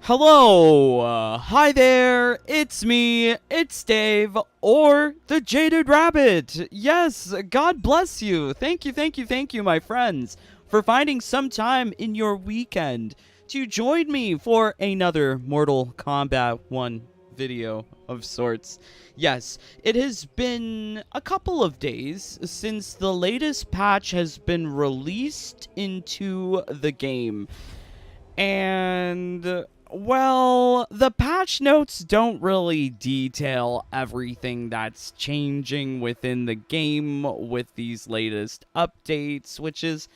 Hello, hi there, it's me, it's Dave, or the Jaded Rabbit. Yes, God bless you. Thank you, my friends, for finding some time in your weekend to join me for another Mortal Kombat 1 video of sorts. Yes, it has been a couple of days since the latest patch has been released into the game. And, well, the patch notes don't really detail everything that's changing within the game with these latest updates, which is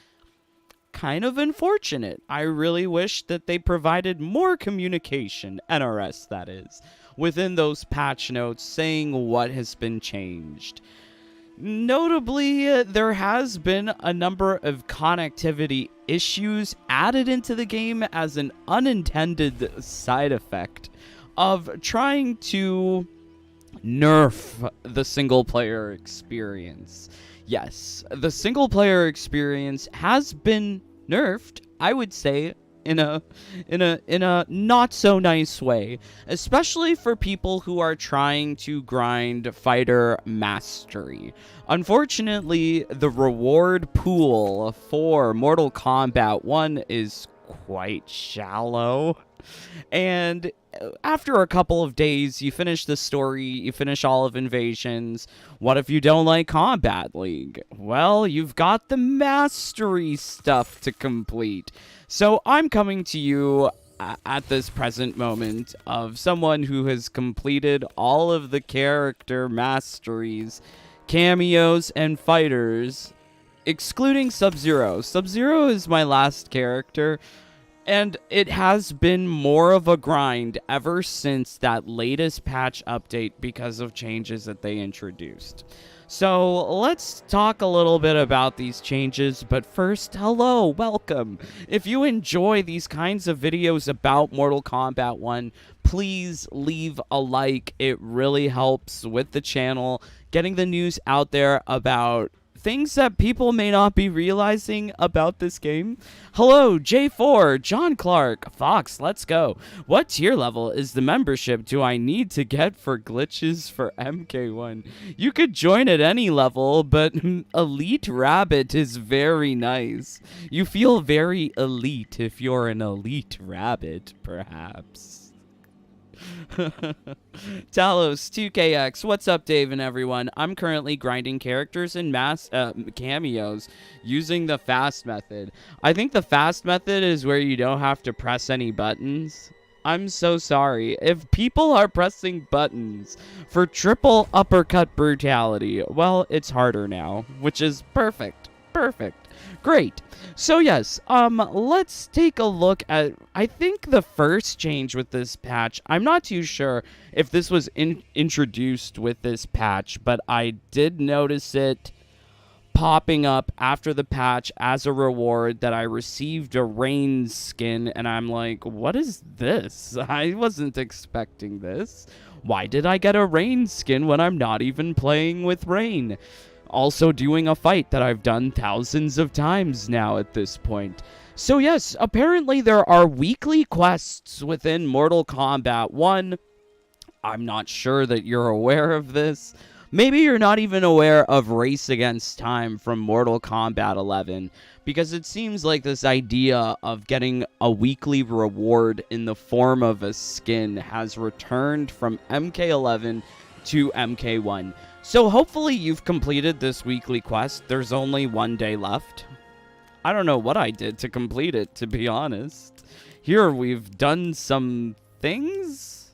kind of unfortunate. I really wish that they provided more communication, NRS that is, within those patch notes saying what has been changed. Notably, there has been a number of connectivity issues added into the game as an unintended side effect of trying to nerf the single player experience. Yes, the single player experience has been nerfed, I would say, in a not so nice way, especially for people who are trying to grind fighter mastery. Unfortunately, the reward pool for Mortal Kombat 1 is quite shallow. And after a couple of days, you finish the story, you finish all of Invasions. What if you don't like Combat League? Well, you've got the mastery stuff to complete. So I'm coming to you at this present moment of someone who has completed all of the character masteries, cameos, and fighters, excluding Sub-Zero. Sub-Zero is my last character, and it has been more of a grind ever since that latest patch update because of changes that they introduced. So let's talk a little bit about these changes, but first, hello, welcome. If you enjoy these kinds of videos about Mortal Kombat 1, please leave a like. It really helps with the channel, getting the news out there about things that people may not be realizing about this game. Hello, J4, John Clark, Fox, let's go. What tier level is the membership do I need to get for glitches for MK1? You could join at any level, but Elite Rabbit is very nice. You feel very elite if you're an Elite Rabbit, perhaps. Talos 2KX, what's up, Dave and everyone? I'm currently grinding characters and cameos using the fast method. I think the fast method is where you don't have to press any buttons. I'm so sorry. If people are pressing buttons for triple uppercut brutality, well, it's harder now, which is perfect. Perfect. Great. So yes, let's take a look at, I think the first change with this patch, I'm not too sure if this was introduced with this patch, but I did notice it popping up after the patch as a reward that I received a Rain skin, and I'm like, what is this? I wasn't expecting this. Why did I get a Rain skin when I'm not even playing with Rain? Also doing a fight that I've done thousands of times now at this point. So yes, apparently there are weekly quests within Mortal Kombat 1. I'm not sure that you're aware of this. Maybe you're not even aware of Race Against Time from Mortal Kombat 11, because it seems like this idea of getting a weekly reward in the form of a skin has returned from MK11 to MK1. So hopefully you've completed this weekly quest. There's only one day left. I don't know what I did to complete it, to be honest. Here we've done some things.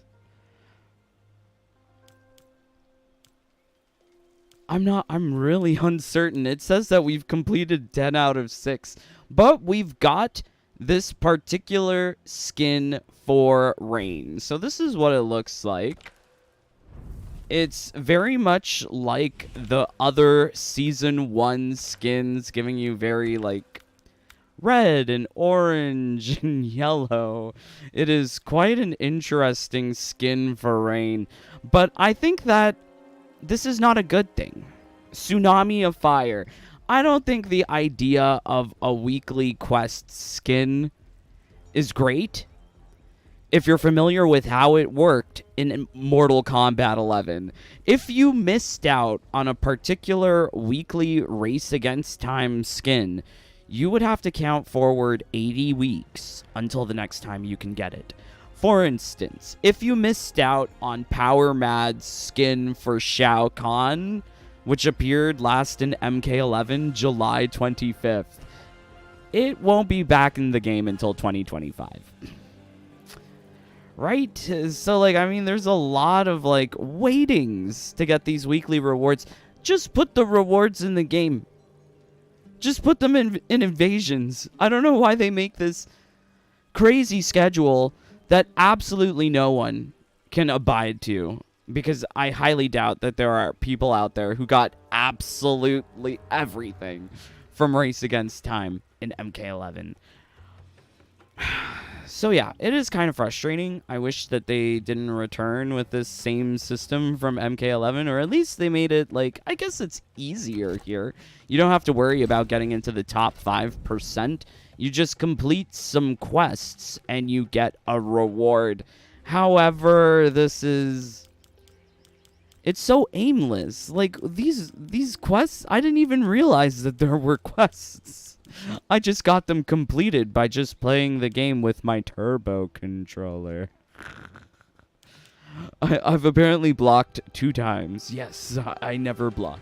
I'm really uncertain. It says that we've completed 10 out of 6, but we've got this particular skin for Rain. So this is what it looks like. It's very much like the other Season 1 skins, giving you very, like, red and orange and yellow. It is quite an interesting skin for Rain, but I think that this is not a good thing. Tsunami of Fire. I don't think the idea of a weekly quest skin is great. if you're familiar with how it worked in Mortal Kombat 11, if you missed out on a particular weekly Race Against Time skin, you would have to count forward 80 weeks until the next time you can get it. For instance, if you missed out on Power Mad's skin for Shao Kahn, which appeared last in MK11 July 25th, it won't be back in the game until 2025. Right? So, like, I mean, there's a lot of, like, waitings to get these weekly rewards. Just put the rewards in the game. Just put them in invasions. I don't know why they make this crazy schedule that absolutely no one can abide to. Because I highly doubt that there are people out there who got absolutely everything from Race Against Time in MK11. So yeah, it is kind of frustrating. I wish that they didn't return with this same system from MK11, or at least they made it, like, I guess it's easier here. You don't have to worry about getting into the top 5%. You just complete some quests and you get a reward. However, it's so aimless. Like, these quests, I didn't even realize that there were quests. I just got them completed by just playing the game with my turbo controller. I've apparently blocked 2 times. Yes, I never block.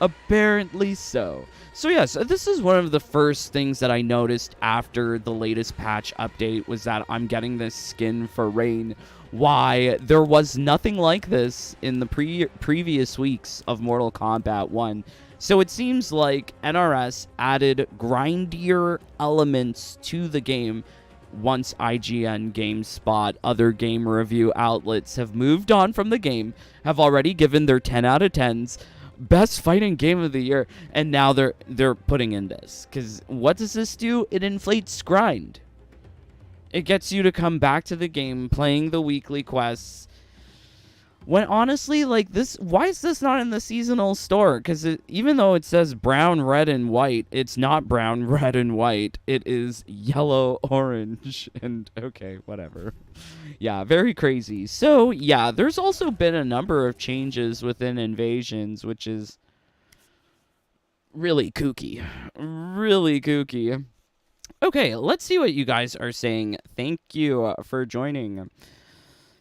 Apparently so. So yes, this is one of the first things that I noticed after the latest patch update was that I'm getting this skin for Rain. Why? There was nothing like this in the previous weeks of Mortal Kombat 1. So it seems like NRS added grindier elements to the game once IGN, GameSpot, other game review outlets have moved on from the game, have already given their 10 out of 10s, best fighting game of the year, and now they're putting in this. Because what does this do? It inflates grind. It gets you to come back to the game, playing the weekly quests. When honestly, like this, why is this not in the seasonal store? Because even though it says brown, red, and white, it's not brown, red, and white. It is yellow, orange, and okay, whatever. Yeah, very crazy. So yeah, there's also been a number of changes within Invasions, which is really kooky. Really kooky. Okay, let's see what you guys are saying. Thank you for joining.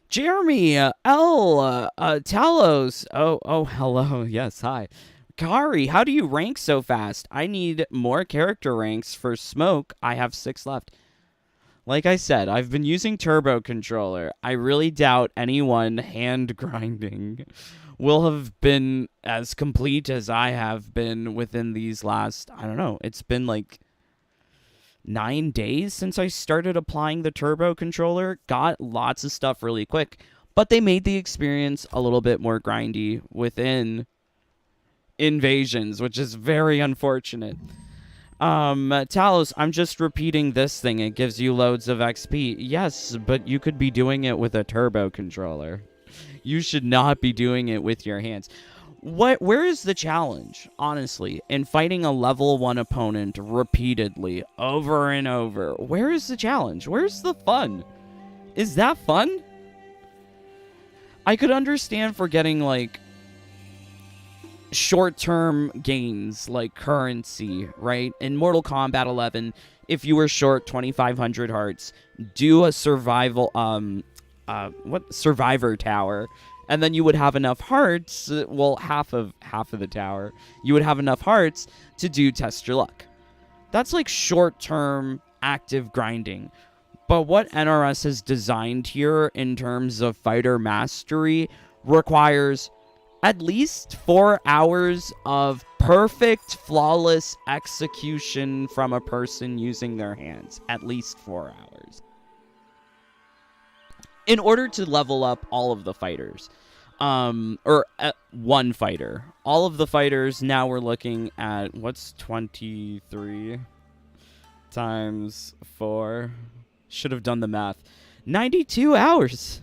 Jeremy, Talos. Oh, hello. Yes, hi. Kari, how do you rank so fast? I need more character ranks for Smoke. I have 6 left. Like I said, I've been using Turbo Controller. I really doubt anyone hand grinding will have been as complete as I have been within these last, I don't know, it's been like 9 days since I started applying the Turbo Controller. Got lots of stuff really quick, but they made the experience a little bit more grindy within Invasions, which is very unfortunate. Talos, I'm just repeating this thing. It gives you loads of XP. Yes, but you could be doing it with a Turbo Controller. You should not be doing it with your hands. Where is the challenge, honestly, in fighting a level 1 opponent repeatedly, over and over? Where is the challenge? Where's the fun? Is that fun? I could understand for getting, like, short-term gains, like currency, right? In Mortal Kombat 11, if you were short 2,500 hearts, do a survival, Survivor Tower, and then you would have enough hearts, well, half of the tower, you would have enough hearts to do Test Your Luck. That's like short-term active grinding. But what NRS has designed here in terms of fighter mastery requires at least 4 hours of perfect, flawless execution from a person using their hands. At least 4 hours. In order to level up all of the fighters. One fighter. All of the fighters, now we're looking at, what's 23 times 4? Should have done the math. 92 hours.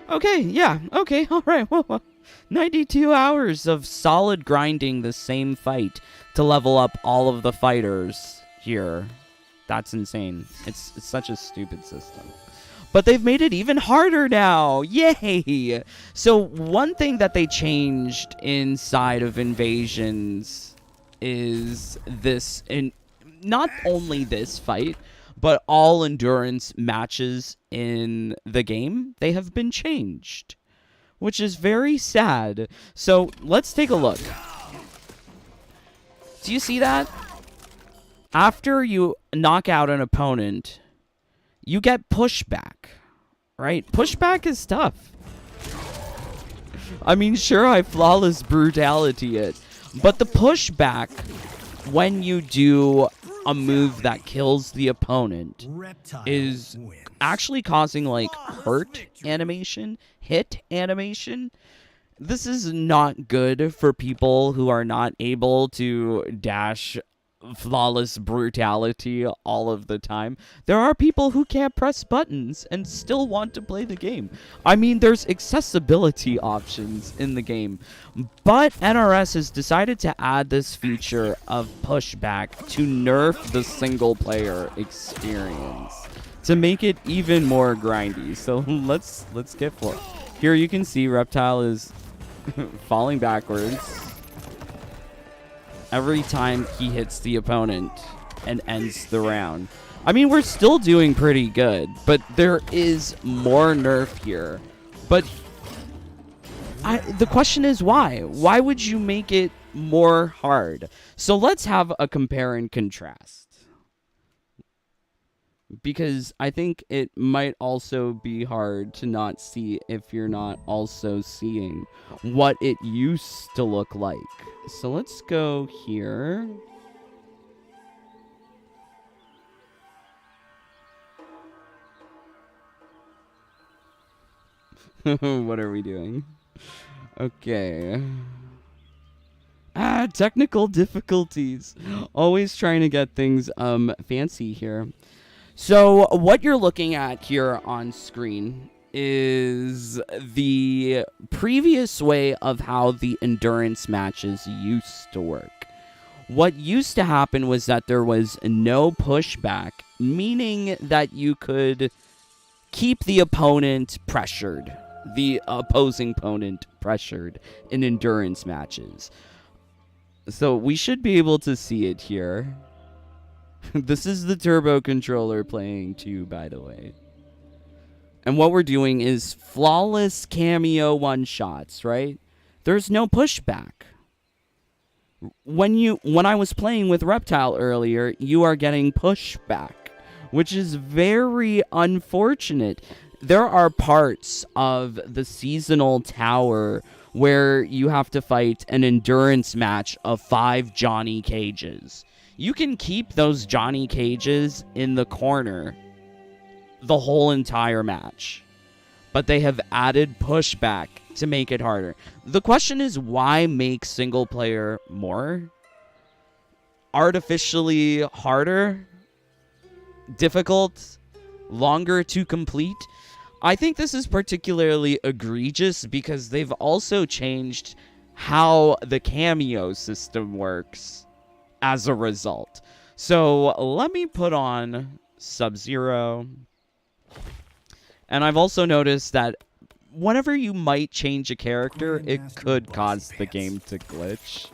Okay, yeah, okay, alright, well, 92 hours of solid grinding the same fight to level up all of the fighters here. That's insane. It's such a stupid system. But they've made it even harder now. Yay! So one thing that they changed inside of Invasions is this, and not only this fight, but all endurance matches in the game, they have been changed, which is very sad. So let's take a look. Do you see that? After you knock out an opponent, you get pushback, right? Pushback is tough. I mean, sure, I flawless brutality it, but the pushback when you do a move that kills the opponent is actually causing like hurt animation, hit animation. This is not good for people who are not able to dash flawless brutality all of the time. There are people who can't press buttons and still want to play the game. I mean, there's accessibility options in the game, but NRS has decided to add this feature of pushback to nerf the single player experience to make it even more grindy. So let's get for it. Here you can see Reptile is falling backwards every time he hits the opponent and ends the round. I mean, we're still doing pretty good, but there is more nerf here. But the question is why? Why would you make it more hard? So let's have a compare and contrast, because I think it might also be hard to not see if you're not also seeing what it used to look like. So let's go here. What are we doing? Okay. Technical difficulties. Always trying to get things fancy here. So what you're looking at here on screen is the previous way of how the endurance matches used to work. What used to happen was that there was no pushback, meaning that you could keep the opponent pressured, the opposing opponent pressured in endurance matches. So we should be able to see it here. This is the turbo controller playing too, by the way. And what we're doing is flawless cameo one-shots, right? There's no pushback. When I was playing with Reptile earlier, you are getting pushback, which is very unfortunate. There are parts of the seasonal tower where you have to fight an endurance match of 5 Johnny Cages. You can keep those Johnny Cages in the corner the whole entire match, but they have added pushback to make it harder. The question is, why make single player more artificially harder, difficult, longer to complete? I think this is particularly egregious because they've also changed how the cameo system works as a result. So let me put on Sub-Zero. And I've also noticed that whenever you might change a character, it could cause the game to glitch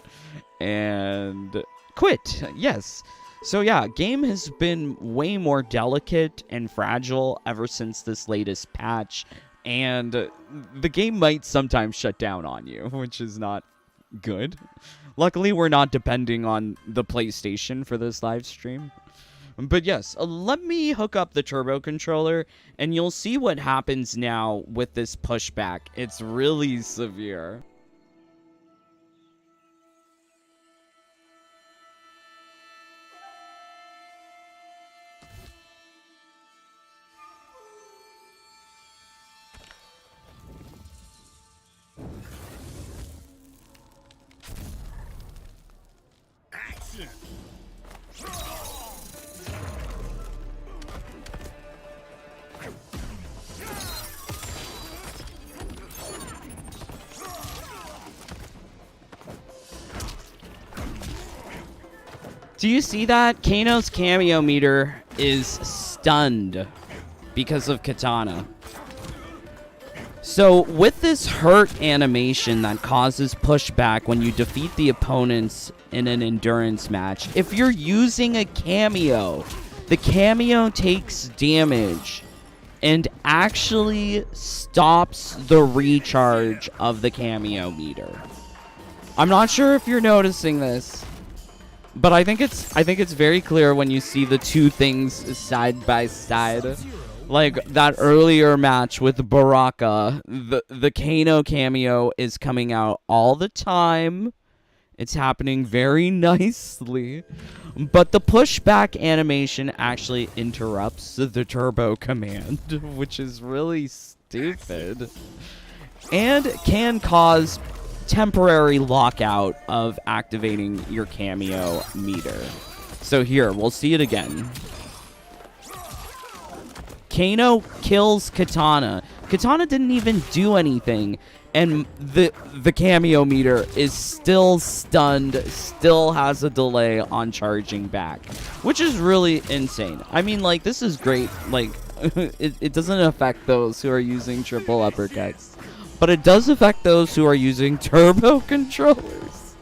and quit. Yes. So yeah, game has been way more delicate and fragile ever since this latest patch, and the game might sometimes shut down on you, which is not good. Luckily, we're not depending on the PlayStation for this live stream. But yes, let me hook up the turbo controller, and you'll see what happens now with this pushback. It's really severe. Do you see that? Kano's cameo meter is stunned. because of Katana. So with this hurt animation that causes pushback when you defeat the opponents in an endurance match, if you're using a cameo, the cameo takes damage and actually stops the recharge of the cameo meter. I'm not sure if you're noticing this, but I think it's very clear when you see the two things side by side. Like that earlier match with Baraka, the Kano cameo is coming out all the time. It's happening very nicely. But the pushback animation actually interrupts the turbo command, which is really stupid. And can cause temporary lockout of activating your cameo meter. So here, we'll see it again. Kano kills Katana. Katana didn't even do anything, and the cameo meter is still stunned, still has a delay on charging back, which is really insane. I mean, like, this is great. Like, it doesn't affect those who are using triple uppercuts, but it does affect those who are using turbo controllers.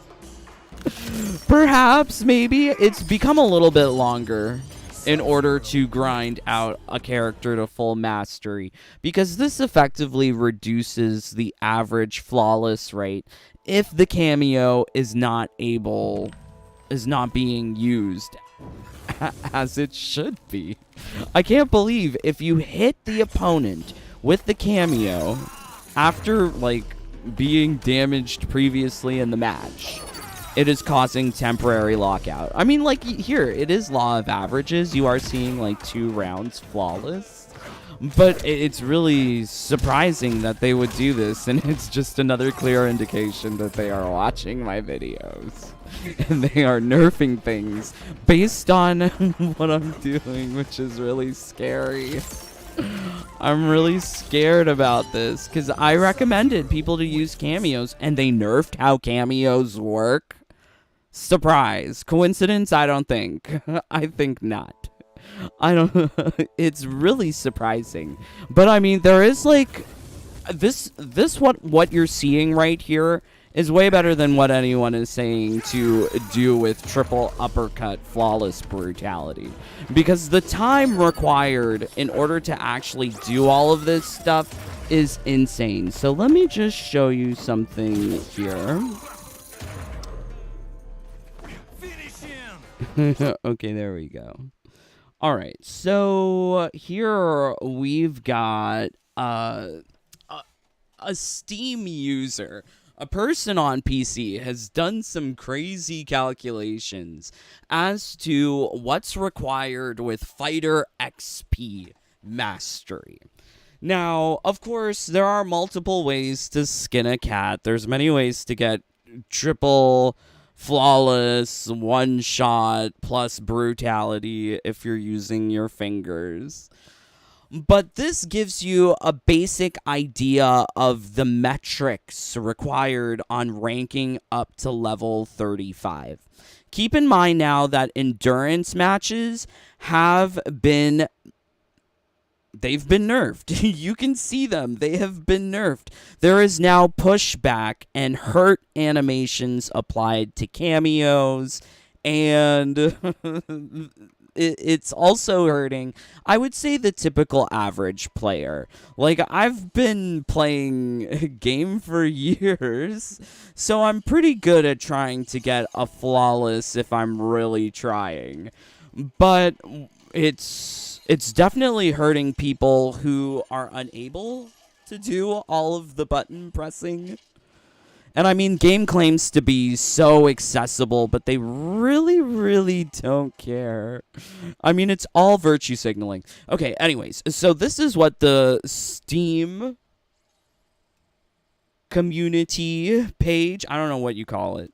Perhaps, maybe, it's become a little bit longer in order to grind out a character to full mastery, because this effectively reduces the average flawless rate if the cameo is not being used as it should be. I can't believe if you hit the opponent with the cameo after, like, being damaged previously in the match, it is causing temporary lockout. I mean, like, here, it is law of averages. You are seeing, like, 2 rounds flawless. But it's really surprising that they would do this, and it's just another clear indication that they are watching my videos. And they are nerfing things based on what I'm doing, which is really scary. I'm really scared about this, because I recommended people to use cameos, and they nerfed how cameos work. Surprise. Coincidence? I don't think. I think not. I don't. It's really surprising. But I mean, there is like this what you're seeing right here is way better than what anyone is saying to do with triple uppercut flawless brutality. Because the time required in order to actually do all of this stuff is insane. So let me just show you something here. Okay, there we go. All right, so here we've got a Steam user. A person on PC has done some crazy calculations as to what's required with Fighter XP Mastery. Now, of course, there are multiple ways to skin a cat. There's many ways to get triple flawless, one shot, plus brutality if you're using your fingers. But this gives you a basic idea of the metrics required on ranking up to level 35. Keep in mind now that endurance matches they've been nerfed. You can see them. They have been nerfed. There is now pushback and hurt animations applied to cameos, and it's also hurting, I would say, the typical average player. Like, I've been playing a game for years, so I'm pretty good at trying to get a flawless if I'm really trying. But it's definitely hurting people who are unable to do all of the button pressing. And I mean, game claims to be so accessible, but they really, really don't care. I mean, it's all virtue signaling. Okay, anyways, so this is what the Steam community page, I don't know what you call it.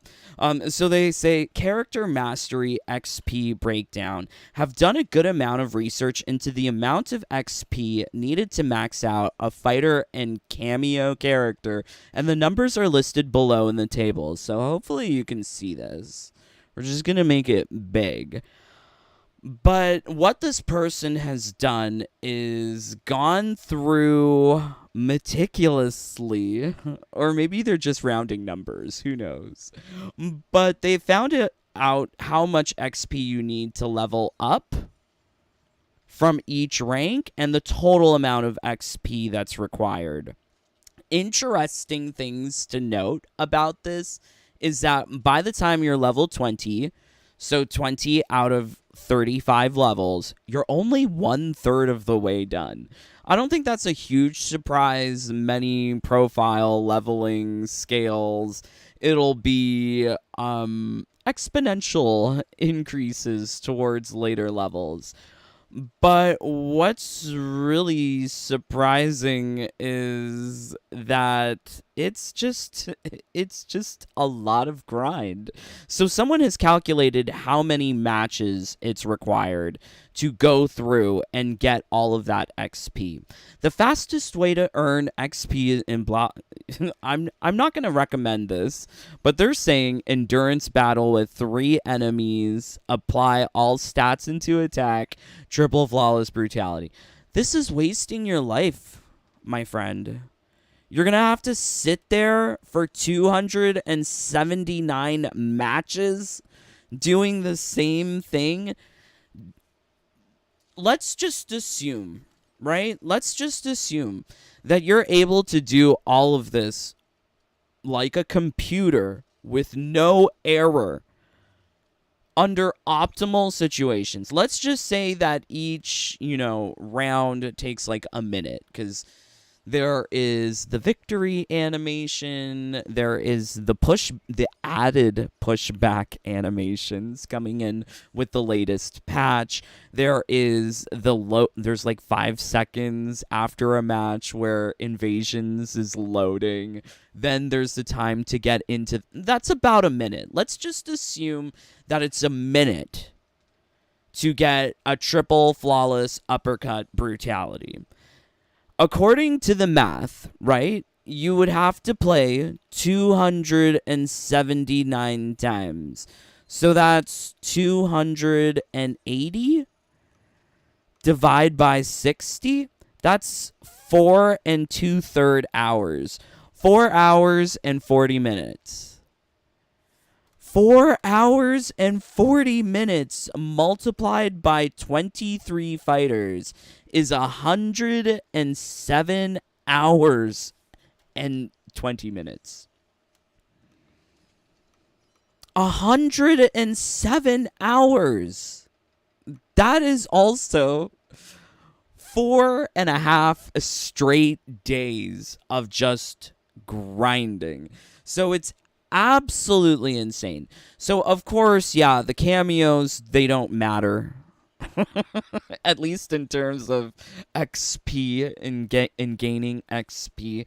So they say, Character Mastery XP Breakdown have done a good amount of research into the amount of XP needed to max out a fighter and cameo character, and the numbers are listed below in the table, so hopefully you can see this. We're just going to make it big. But what this person has done is gone through meticulously, or maybe they're just rounding numbers, who knows. But they found it out how much XP you need to level up from each rank and the total amount of XP that's required. Interesting things to note about this is that by the time you're level 20, so 20 out of 35 levels, you're only 1/3 of the way done. I don't think that's a huge surprise. Many profile leveling scales, it'll be exponential increases towards later levels. But what's really surprising is that it's just a lot of grind. So someone has calculated how many matches it's required to go through and get all of that XP. The fastest way to earn XP in block I'm not going to recommend this, but they're saying endurance battle with 3 enemies, apply all stats into attack, triple flawless brutality. This is wasting your life, my friend. You're going to have to sit there for 279 matches doing the same thing. Let's just assume, right? Let's just assume that you're able to do all of this like a computer with no error under optimal situations. Let's just say that each, round takes like a minute, because there is the victory animation, there is the added pushback animations coming in with the latest patch. There is there's like 5 seconds after a match where invasions is loading. Then there's the time to get into, that's about a minute. Let's just assume that it's a minute to get a triple flawless uppercut brutality. According to the math, right, you would have to play 279 times. So that's 280 divide by 60. That's 4 2/3 hours. 4 hours and 40 minutes. 4 hours and 40 minutes multiplied by 23 fighters is 107 hours and 20 minutes. 107 hours. That is also 4.5 straight days of just grinding. So it's absolutely insane. So, of course, yeah, the cameos, they don't matter. At least in terms of XP and gaining XP.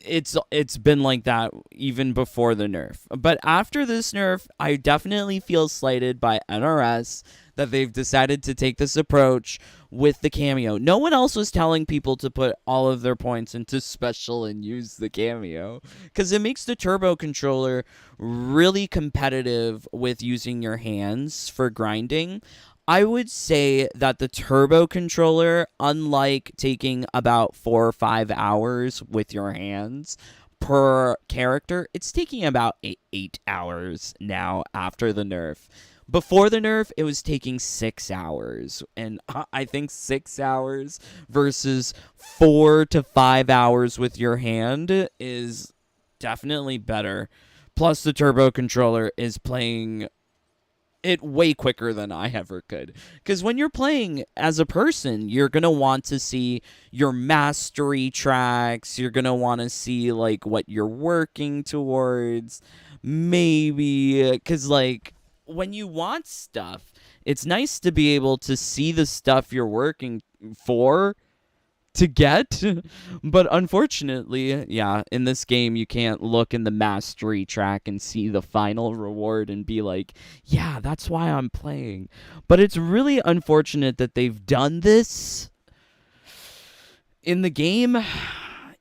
It's been like that even before the nerf. But after this nerf, I definitely feel slighted by NRS that they've decided to take this approach with the cameo. No one else was telling people to put all of their points into special and use the cameo, because it makes the turbo controller really competitive with using your hands for grinding. I would say that the turbo controller, unlike taking about 4 or 5 hours with your hands per character, it's taking about 8 hours now after the nerf. Before the nerf, it was taking 6 hours. And I think 6 hours versus 4 to 5 hours with your hand is definitely better. Plus, the turbo controller is playing it way quicker than I ever could. Because when you're playing as a person, you're going to want to see your mastery tracks. You're going to want to see, like, what you're working towards. Maybe, because, like, when you want stuff, it's nice to be able to see the stuff you're working for to get. But unfortunately, yeah, in this game, you can't look in the mastery track and see the final reward and be like, yeah, that's why I'm playing. But it's really unfortunate that they've done this in the game.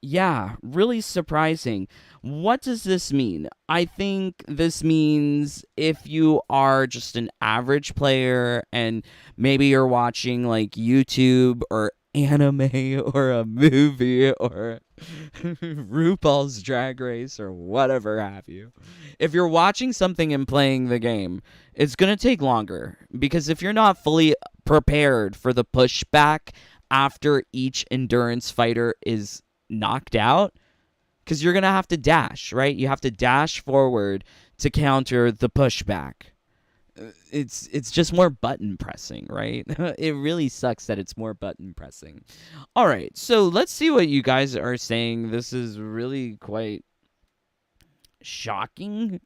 Yeah, really surprising. What does this mean? I think this means if you are just an average player and maybe you're watching like YouTube or anime or a movie or RuPaul's Drag Race or whatever have you. If you're watching something and playing the game, it's going to take longer because if you're not fully prepared for the pushback after each endurance fighter is knocked out, because you're going to have to dash, right? You have to dash forward to counter the pushback. It's just more button pressing, right? It really sucks that it's more button pressing. All right, so let's see what you guys are saying. This is really quite shocking.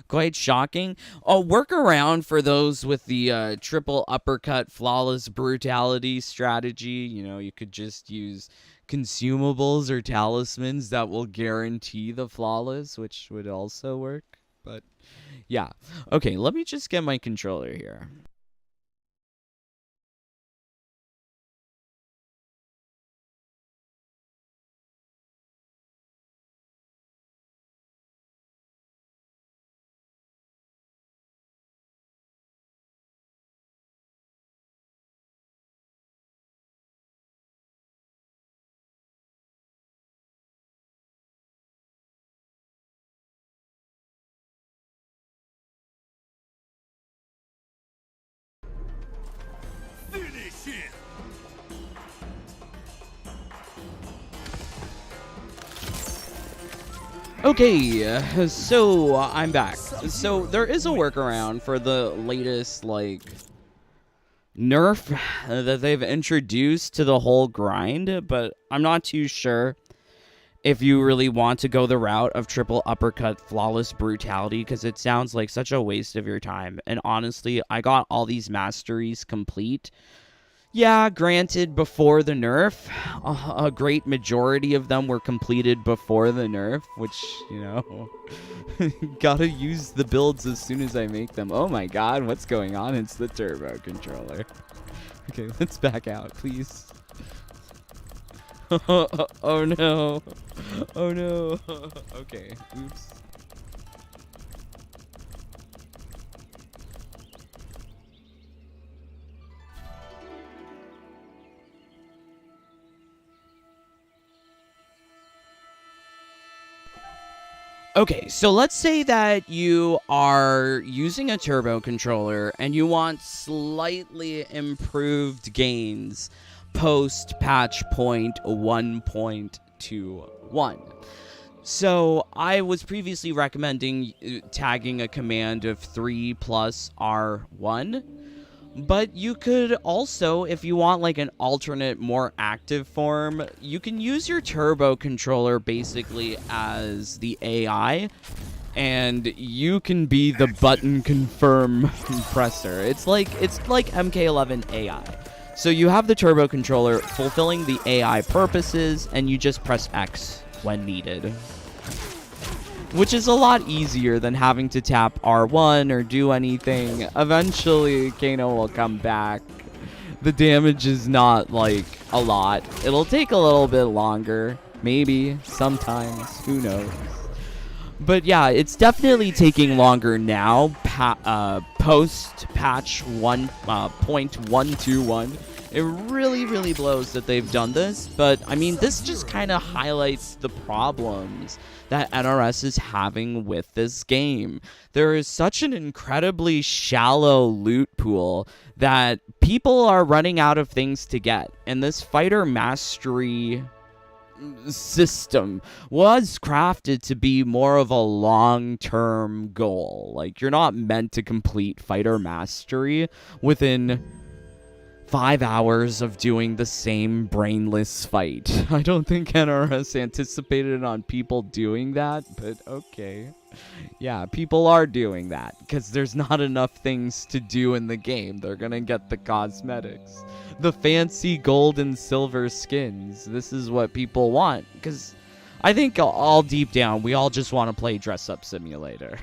Quite shocking. A workaround for those with the triple uppercut flawless brutality strategy. You know, you could just use consumables or talismans that will guarantee the flawless, which would also work. But yeah. Okay, let me just get my controller here. Okay, so I'm back. So there is a workaround for the latest, like, nerf that they've introduced to the whole grind, but I'm not too sure if you really want to go the route of triple uppercut flawless brutality, because it sounds like such a waste of your time. And honestly, I got all these masteries complete. Yeah, granted, before the nerf, a great majority of them were completed before the nerf, which, you know, gotta use the builds as soon as I make them. Oh my god, what's going on? It's the turbo controller. Okay, let's back out, please. Oh no. Oh no. Okay, oops. Okay, so let's say that you are using a turbo controller and you want slightly improved gains post patch point 1.21. So I was previously recommending tagging a command of 3 plus R1. But you could also, if you want like an alternate, more active form, you can use your turbo controller basically as the AI, and you can be the button confirm presser. It's like MK1 AI. So you have the turbo controller fulfilling the AI purposes, and you just press X when needed. Which is a lot easier than having to tap R1 or do anything. Eventually, Kano will come back. The damage is not, like, a lot. It'll take a little bit longer. Maybe. Sometimes. Who knows? But yeah, it's definitely taking longer now. Post-patch 1.121. It really, really blows that they've done this. But, I mean, this just kind of highlights the problems that NRS is having with this game. There is such an incredibly shallow loot pool that people are running out of things to get. And this fighter mastery system was crafted to be more of a long-term goal. Like, you're not meant to complete fighter mastery within 5 hours of doing the same brainless fight. I don't think NRS anticipated on people doing that, but okay. Yeah, people are doing that because there's not enough things to do in the game. They're gonna get the cosmetics, the fancy gold and silver skins. This is what people want, because I think all deep down, we all just want to play Dress Up Simulator.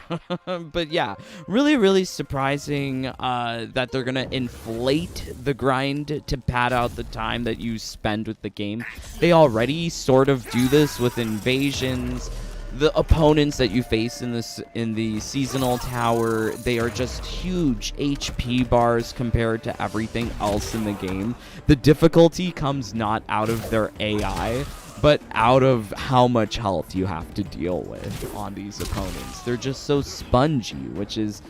But yeah, really, really surprising that they're going to inflate the grind to pad out the time that you spend with the game. They already sort of do this with invasions. the opponents that you face in the seasonal tower, they are just huge HP bars compared to everything else in the game. The difficulty comes not out of their AI, but out of how much health you have to deal with on these opponents. They're just so spongy, which is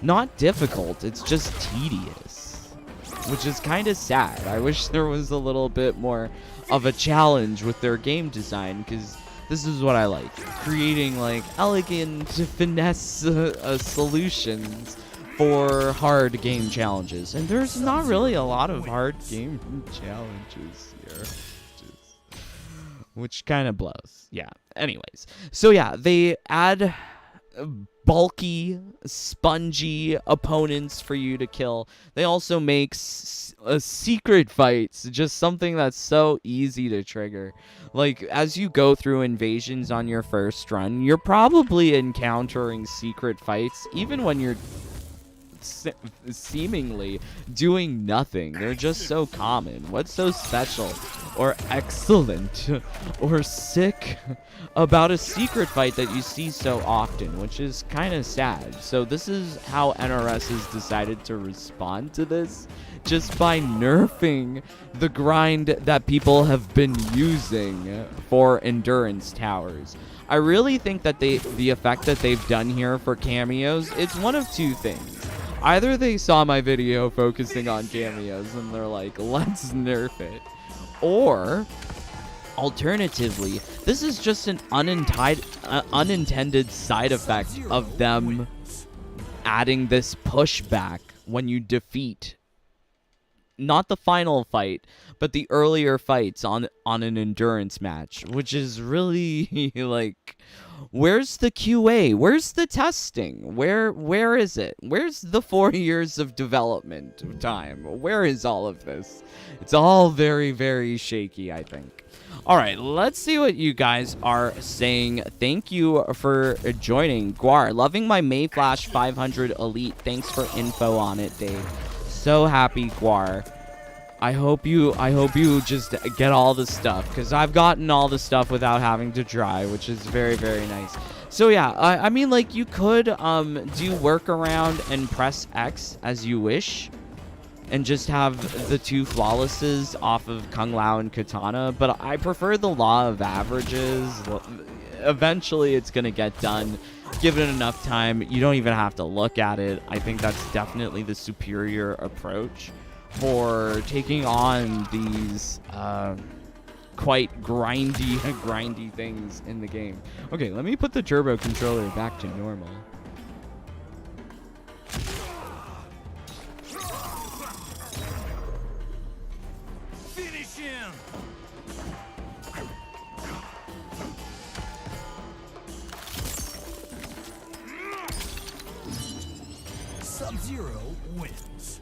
not difficult, it's just tedious, which is kind of sad. I wish there was a little bit more of a challenge with their game design, because this is what I like, creating like elegant finesse solutions for hard game challenges. And there's not really a lot of hard game challenges here, which kind of blows. Yeah, anyways, so yeah, they add bulky, spongy opponents for you to kill. They also make secret fights just something that's so easy to trigger. Like, as you go through invasions on your first run, you're probably encountering secret fights even when you're seemingly doing nothing. They're just so common. What's so special or excellent or sick about a secret fight that you see so often, which is kind of sad. So this is how NRS has decided to respond to this, just by nerfing the grind that people have been using for endurance towers. I really think that the effect that they've done here for cameos, it's one of two things. Either they saw my video focusing on cameos and they're like, let's nerf it. Or, alternatively, this is just an unintended side effect of them adding this pushback when you defeat not the final fight, but the earlier fights on an endurance match, which is really like, where's the QA? Where's the testing? Where is it? Where's the 4 years of development time? Where is all of this? It's all very, very shaky, I think. All right, let's see what you guys are saying. Thank you for joining. Guar, loving my Mayflash 500 Elite. Thanks for info on it, Dave. So happy, Guar. I hope you just get all the stuff, because I've gotten all the stuff without having to try, which is very, very nice. So yeah, I mean, like, you could do workaround and press X as you wish, and just have the two flawlesses off of Kung Lao and Katana, but I prefer the law of averages. Eventually it's gonna get done. Give it enough time. You don't even have to look at it. I think that's definitely the superior approach for taking on these quite grindy things in the game. Okay, let me put the turbo controller back to normal. Finish him. Sub-Zero wins.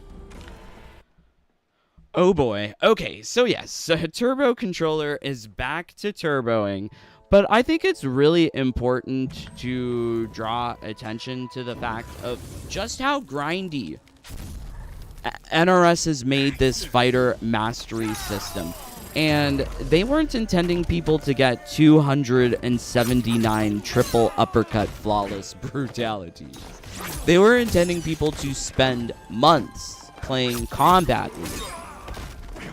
Oh boy. Okay, so yes, turbo controller is back to turboing, but I think it's really important to draw attention to the fact of just how grindy NRS has made this fighter mastery system. And they weren't intending people to get 279 triple uppercut flawless brutalities. They were intending people to spend months playing Combat League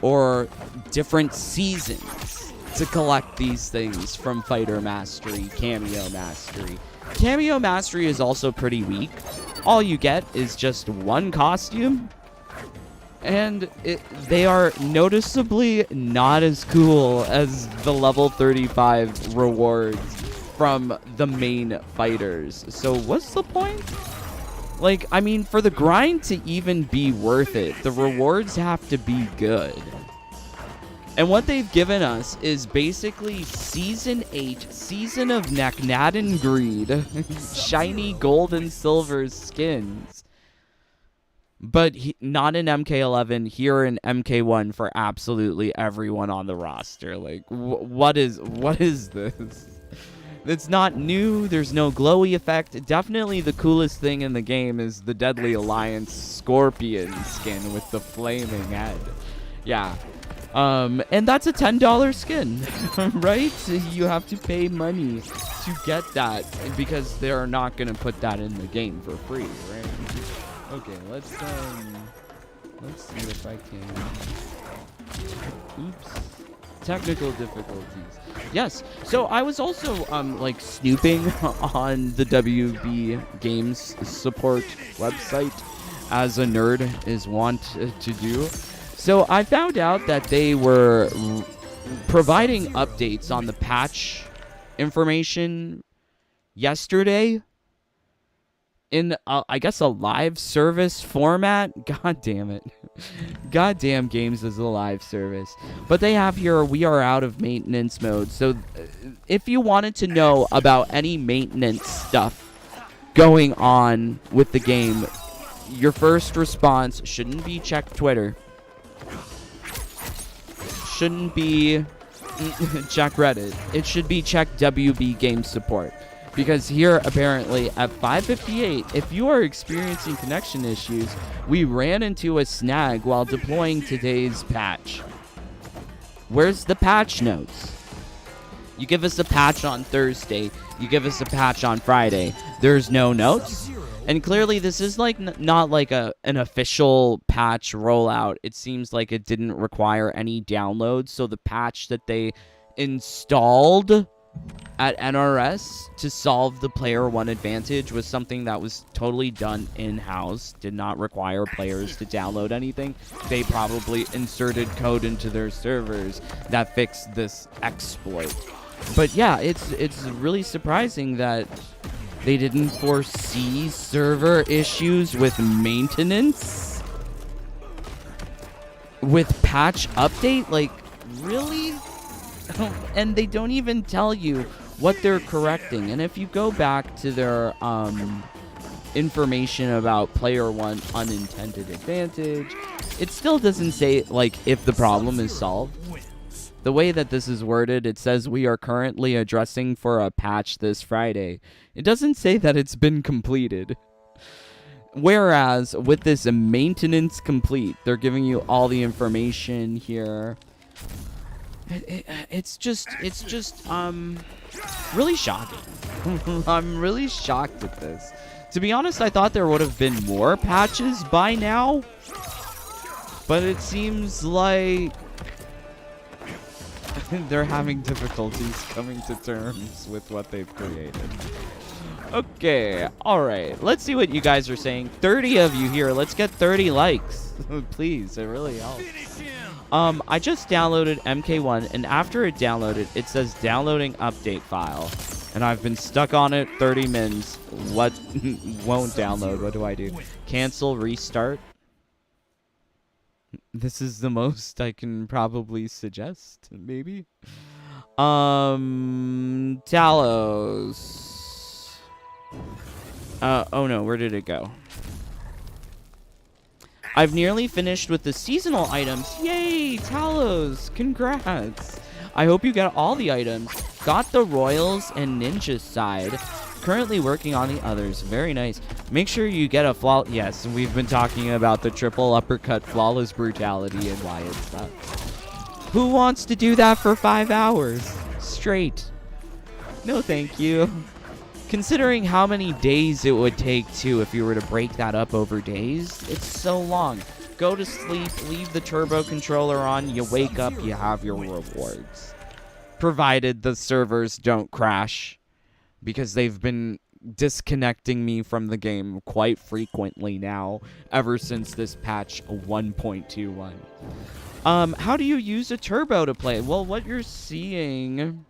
or different seasons to collect these things from Fighter Mastery, Cameo Mastery. Cameo Mastery is also pretty weak. All you get is just one costume, and they are noticeably not as cool as the level 35 rewards from the main fighters. So what's the point? Like, I mean, for the grind to even be worth it, the rewards have to be good. And what they've given us is basically Season 8, Season of Naknad and Greed, shiny gold and silver skins. But not in MK11, here in MK1 for absolutely everyone on the roster. Like, what is this? It's not new. There's no glowy effect. Definitely the coolest thing in the game is the Deadly Alliance Scorpion skin with the flaming head. Yeah. And that's a $10 skin, right? You have to pay money to get that because they're not gonna put that in the game for free, right? Okay, let's see if I can. Oops. Technical difficulties. Yes. So I was also like snooping on the WB Games support website, as a nerd is wont to do. So I found out that they were providing updates on the patch information yesterday in, I guess, a live service format. God damn it. Goddamn Games is a live service. But they have here, we are out of maintenance mode. So if you wanted to know about any maintenance stuff going on with the game, your first response shouldn't be check Twitter. Shouldn't be check Reddit. It should be check WB Game Support. Because here, apparently, at 5:58, if you are experiencing connection issues, we ran into a snag while deploying today's patch. Where's the patch notes? You give us a patch on Thursday. You give us a patch on Friday. There's no notes. And clearly, this is like not like an official patch rollout. It seems like it didn't require any downloads. So the patch that they installed at NRS to solve the player one advantage was something that was totally done in-house. Did not require players to download anything. They probably inserted code into their servers that fixed this exploit. But yeah, it's really surprising that they didn't foresee server issues with maintenance? With patch update? Like, really? And they don't even tell you what they're correcting. And if you go back to their information about player one unintended advantage, it still doesn't say, like, if the problem is solved. The way that this is worded, it says we are currently addressing for a patch this Friday. It doesn't say that it's been completed. Whereas with this maintenance complete, they're giving you all the information here. It's just really shocking. I'm really shocked at this. To be honest, I thought there would have been more patches by now, but it seems like they're having difficulties coming to terms with what they've created. Okay, alright. Let's see what you guys are saying. 30 of you here. Let's get 30 likes. Please, it really helps. I just downloaded MK1, and after it downloaded, it says downloading update file. And I've been stuck on it 30 mins. What won't download? What do I do? Cancel, restart. This is the most I can probably suggest, maybe. Talos. Oh no, where did it go? I've nearly finished with the seasonal items. Yay, Talos! Congrats! I hope you get all the items. Got the Royals and Ninja side. Currently working on the others. Very nice. Make sure you get a yes, we've been talking about the triple uppercut flawless brutality and why it's up. Who wants to do that for 5 hours? Straight. No, thank you. Considering how many days it would take, too, if you were to break that up over days, it's so long. Go to sleep, leave the turbo controller on, you wake up, you have your rewards. Provided the servers don't crash, because they've been disconnecting me from the game quite frequently now, ever since this patch 1.21. How do you use a turbo to play? Well, what you're seeing...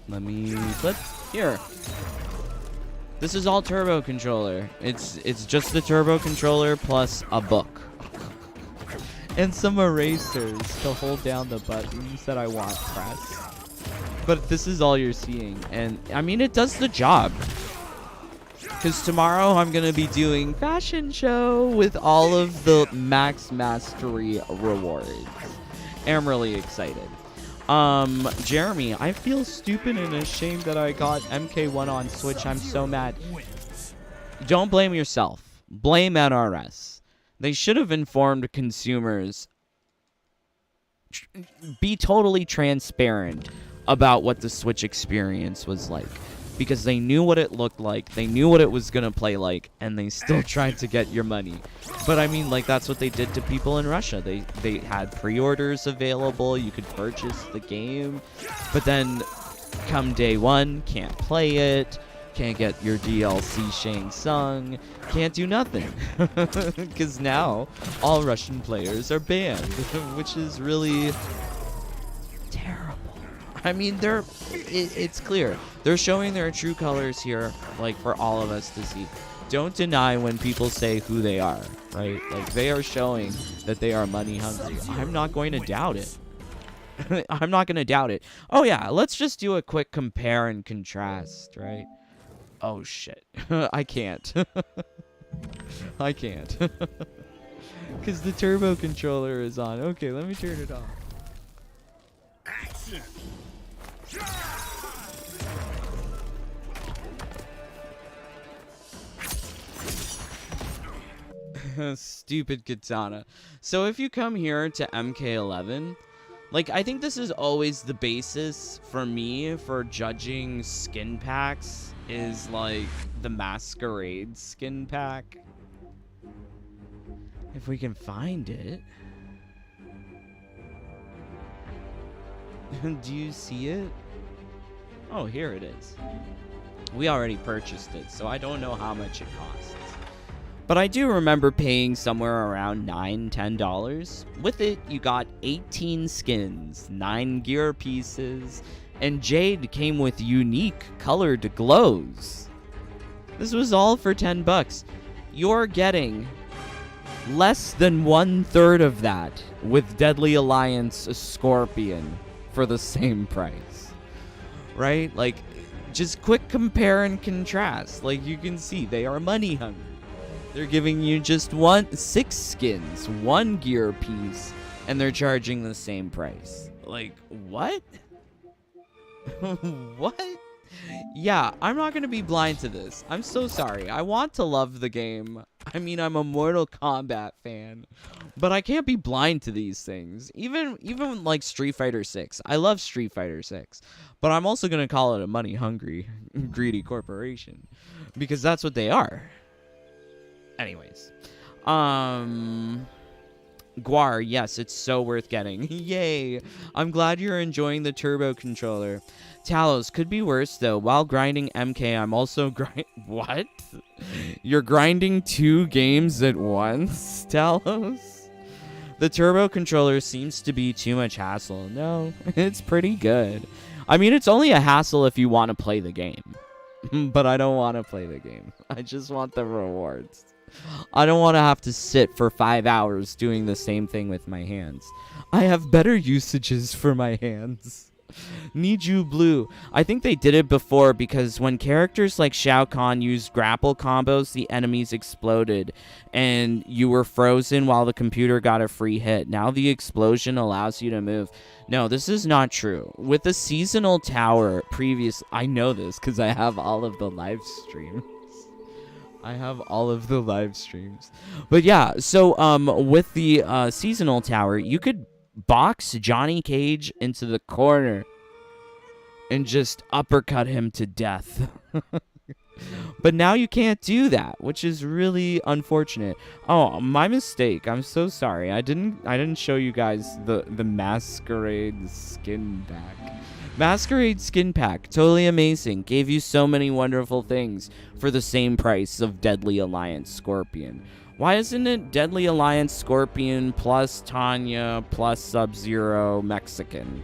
Let me flip. Here. This is all turbo controller. It's just the turbo controller plus a book. And some erasers to hold down the buttons that I want pressed. But this is all you're seeing. And, I mean, it does the job. Because tomorrow I'm going to be doing fashion show with all of the Max Mastery rewards. And I'm really excited. Jeremy, I feel stupid and ashamed that I got MK1 on Switch. I'm so mad. Don't blame yourself. Blame NRS. They should have informed consumers be totally transparent about what the Switch experience was like, because they knew what it looked like, they knew what it was gonna play like, and they still tried to get your money. But I mean, like, that's what they did to people in Russia. They had pre-orders available, you could purchase the game, but then come day one, can't play it, can't get your DLC Shang Tsung, can't do nothing. Because now all Russian players are banned, which is really terrible. I mean, it's clear. They're showing their true colors here, like, for all of us to see. Don't deny when people say who they are, right? Like, they are showing that they are money hungry. I'm not going to doubt it. I'm not going to doubt it. Oh, yeah, let's just do a quick compare and contrast, right? Oh, shit. I can't. I can't. Because the turbo controller is on. Okay, let me turn it off. Action. Stupid katana. So if you come here to MK11, like, I think this is always the basis for me for judging skin packs, is like the Masquerade skin pack. If we can find it. Do you see it? Oh, here it is. We already purchased it, so I don't know how much it costs. But I do remember paying somewhere around $9, $10. With it, you got 18 skins, 9 gear pieces, and Jade came with unique colored glows. This was all for $10. You're getting less than 1/3 of that with Deadly Alliance Scorpion for the same price. Right? Like, just quick compare and contrast. Like, you can see they are money hungry. They're giving you just 6 skins, 1 gear piece, and they're charging the same price. Like, what? What? Yeah, I'm not going to be blind to this. I'm so sorry. I want to love the game. I mean, I'm a Mortal Kombat fan, but I can't be blind to these things. Even like Street Fighter 6. I love Street Fighter 6, but I'm also going to call it a money-hungry, greedy corporation, because that's what they are. Anyways, Guar, yes, it's so worth getting. Yay! I'm glad you're enjoying the turbo controller. Talos, could be worse though. While grinding MK, I'm also What? You're grinding 2 games at once, Talos? The turbo controller seems to be too much hassle. No, it's pretty good. I mean, it's only a hassle if you want to play the game. But I don't want to play the game. I just want the rewards. I don't want to have to sit for 5 hours doing the same thing with my hands. I have better usages for my hands. Need you blue. I think they did it before because when characters like Shao Kahn used grapple combos, the enemies exploded and you were frozen while the computer got a free hit. Now the explosion allows you to move. No, this is not true. With the seasonal tower I know this because I have all of the live streams. But yeah, so with the seasonal tower, you could box Johnny Cage into the corner and just uppercut him to death. But now you can't do that, which is really unfortunate. Oh, my mistake. I'm so sorry. I didn't show you guys the Masquerade skin pack. Masquerade skin pack, totally amazing. Gave you so many wonderful things for the same price of Deadly Alliance Scorpion. Why isn't it Deadly Alliance Scorpion plus Tanya plus Sub-Zero Mexican?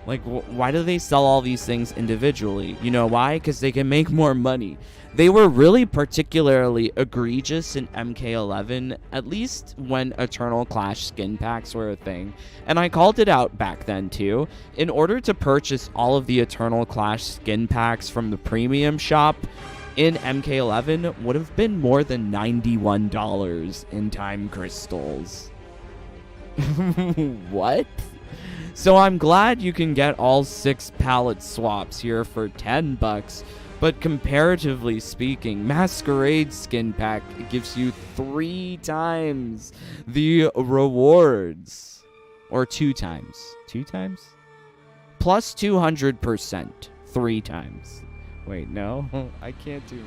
Like, why do they sell all these things individually? You know why? Because they can make more money. They were really particularly egregious in MK11, at least when Eternal Clash skin packs were a thing. And I called it out back then too. In order to purchase all of the Eternal Clash skin packs from the premium shop in MK11 would have been more than $91 in time crystals. What? So I'm glad you can get all 6 palette swaps here for $10, but comparatively speaking, Masquerade skin pack gives you 3 times the rewards. Or 2 times. 2 times? Plus 200%. 3 times. Wait, no. I can't do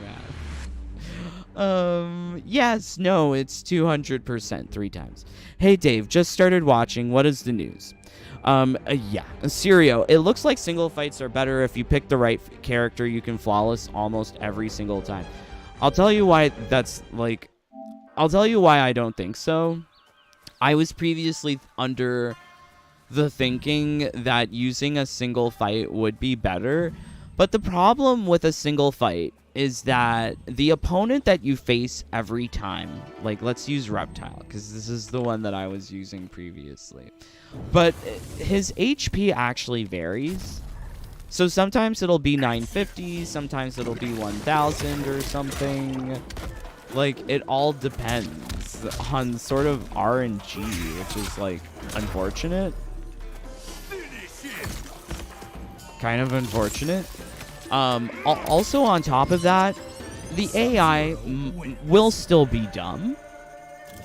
math. Yes, no, it's 200%. 3 times. Hey, Dave, just started watching. What is the news? Yeah. Sirio, it looks like single fights are better if you pick the right character. You can flawless almost every single time. I'll tell you why that's like... I'll tell you why I don't think so. I was previously under the thinking that using a single fight would be better. But the problem with a single fight is that the opponent that you face every time, like let's use Reptile, because this is the one that I was using previously. But his HP actually varies. So sometimes it'll be 950, sometimes it'll be 1000 or something. Like, it all depends on sort of RNG, which is, like, unfortunate. Kind of unfortunate. Also, on top of that, the AI will still be dumb.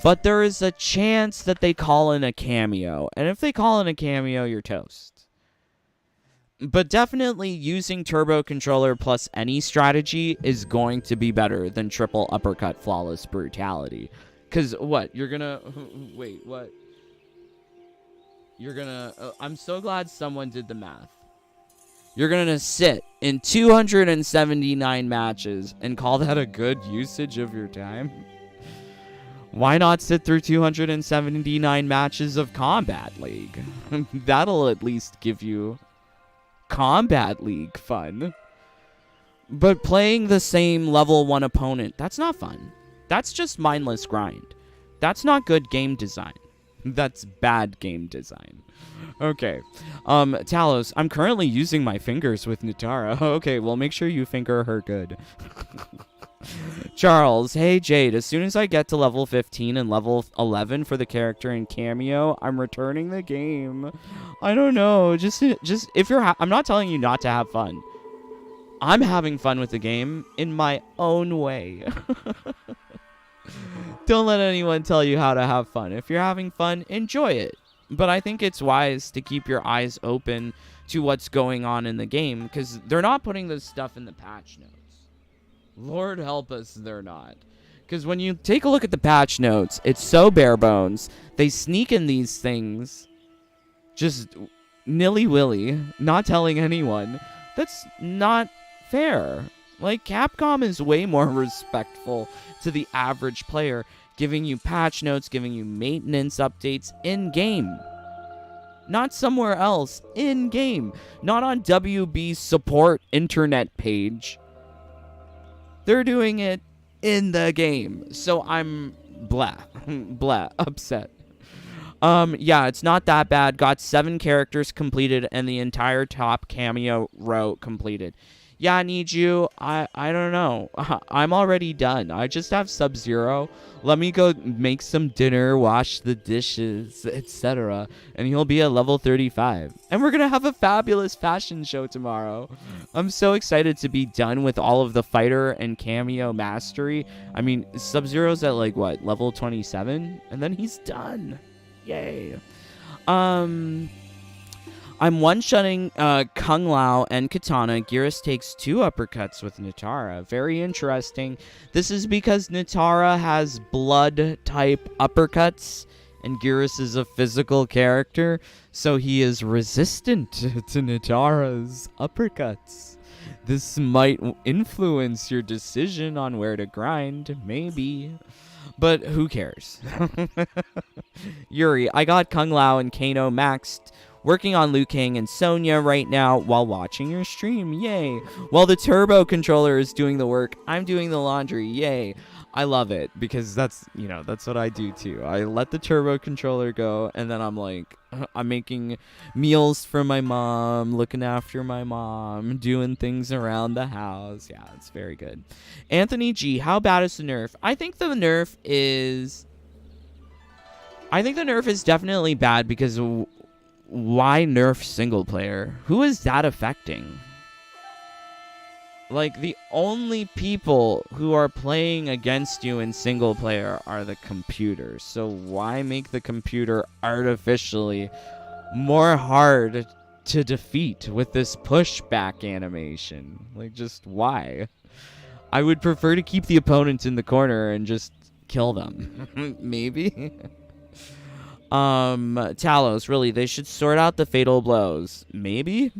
But there is a chance that they call in a cameo. And if they call in a cameo, you're toast. But definitely using Turbo Controller plus any strategy is going to be better than triple uppercut flawless brutality. Because what? You're gonna... Wait, what? You're gonna... I'm so glad someone did the math. You're gonna sit in 279 matches and call that a good usage of your time? Why not sit through 279 matches of Combat League? That'll at least give you Combat League fun. But playing the same level 1 opponent, that's not fun. That's just mindless grind. That's not good game design. That's bad game design. Okay. Talos, I'm currently using my fingers with Nitara. Okay, well, make sure you finger her good. Charles, hey Jade, as soon as I get to level 15 and level 11 for the character in Cameo, I'm returning the game. I don't know, just if you're I'm not telling you not to have fun. I'm having fun with the game in my own way. Don't let anyone tell you how to have fun. If you're having fun, enjoy it. But I think it's wise to keep your eyes open to what's going on in the game, because they're not putting this stuff in the patch notes. Lord help us, they're not. Because when you take a look at the patch notes, it's so bare bones. They sneak in these things just nilly-willy, not telling anyone. That's not fair. Like, Capcom is way more respectful to the average player, giving you patch notes, giving you maintenance updates in-game. Not somewhere else, in-game. Not on WB's support internet page. They're doing it in the game. So I'm upset. Yeah, it's not that bad. Got 7 characters completed and the entire top cameo row completed. Yeah, I need you. I don't know. I'm already done. I just have Sub-Zero. Let me go make some dinner, wash the dishes, etc. And he'll be at level 35. And we're going to have a fabulous fashion show tomorrow. I'm so excited to be done with all of the fighter and cameo mastery. I mean, Sub-Zero's at like, what, level 27? And then he's done. Yay. I'm one-shotting Kung Lao and Katana. Geras takes 2 uppercuts with Nitara. Very interesting. This is because Nitara has blood-type uppercuts, and Geras is a physical character, so he is resistant to Nitara's uppercuts. This might influence your decision on where to grind, maybe. But who cares? Yuri, I got Kung Lao and Kano maxed. Working on Liu Kang and Sonya right now while watching your stream. Yay. While the Turbo Controller is doing the work, I'm doing the laundry. Yay. I love it because that's, you know, that's what I do too. I let the Turbo Controller go and then I'm like, I'm making meals for my mom, looking after my mom, doing things around the house. Yeah, it's very good. Anthony G, how bad is the nerf? I think the nerf is definitely bad because why nerf single player? Who is that affecting? Like, the only people who are playing against you in single player are the computer. So why make the computer artificially more hard to defeat with this pushback animation? Like, just why? I would prefer to keep the opponents in the corner and just kill them. Maybe. Talos, really, they should sort out the fatal blows. Maybe.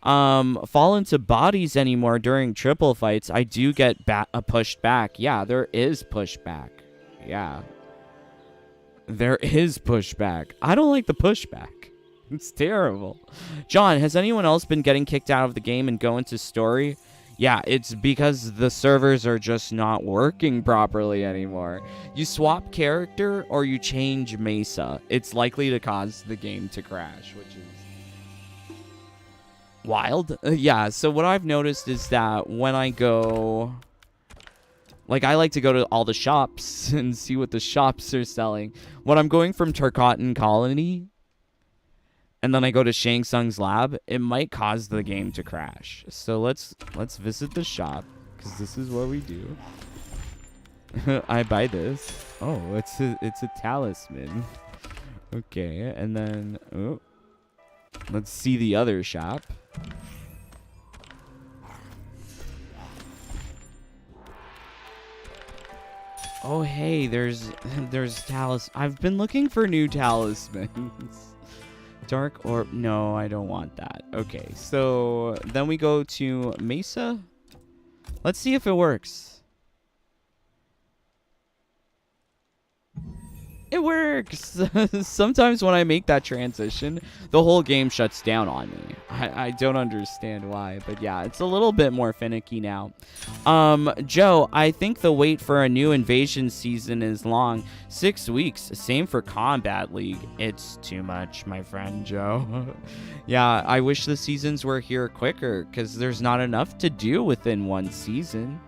Fall into bodies anymore during triple fights. I do get pushed back. Yeah, there is pushback. Yeah. There is pushback. I don't like the pushback. It's terrible. John, has anyone else been getting kicked out of the game and go into story? Yeah, it's because the servers are just not working properly anymore. You swap character or you change Mesa. It's likely to cause the game to crash, which is wild. Yeah, so what I've noticed is that when I go... Like, I like to go to all the shops and see what the shops are selling. When I'm going from Turcotten Colony, and then I go to Shang Tsung's lab, it might cause the game to crash. So let's visit the shop, because this is what we do. I buy this. Oh, it's a talisman. Okay, and then... Oh, let's see the other shop. Oh, hey, there's I've been looking for new talismans. Dark orb. No, I don't want that. Okay, so then we go to Mesa. Let's see if it works. It works! Sometimes when I make that transition, the whole game shuts down on me. I don't understand why, but yeah, it's a little bit more finicky now. Joe, I think the wait for a new invasion season is long. 6 weeks. Same for Combat League. It's too much, my friend Joe. Yeah, I wish the seasons were here quicker, because there's not enough to do within one season.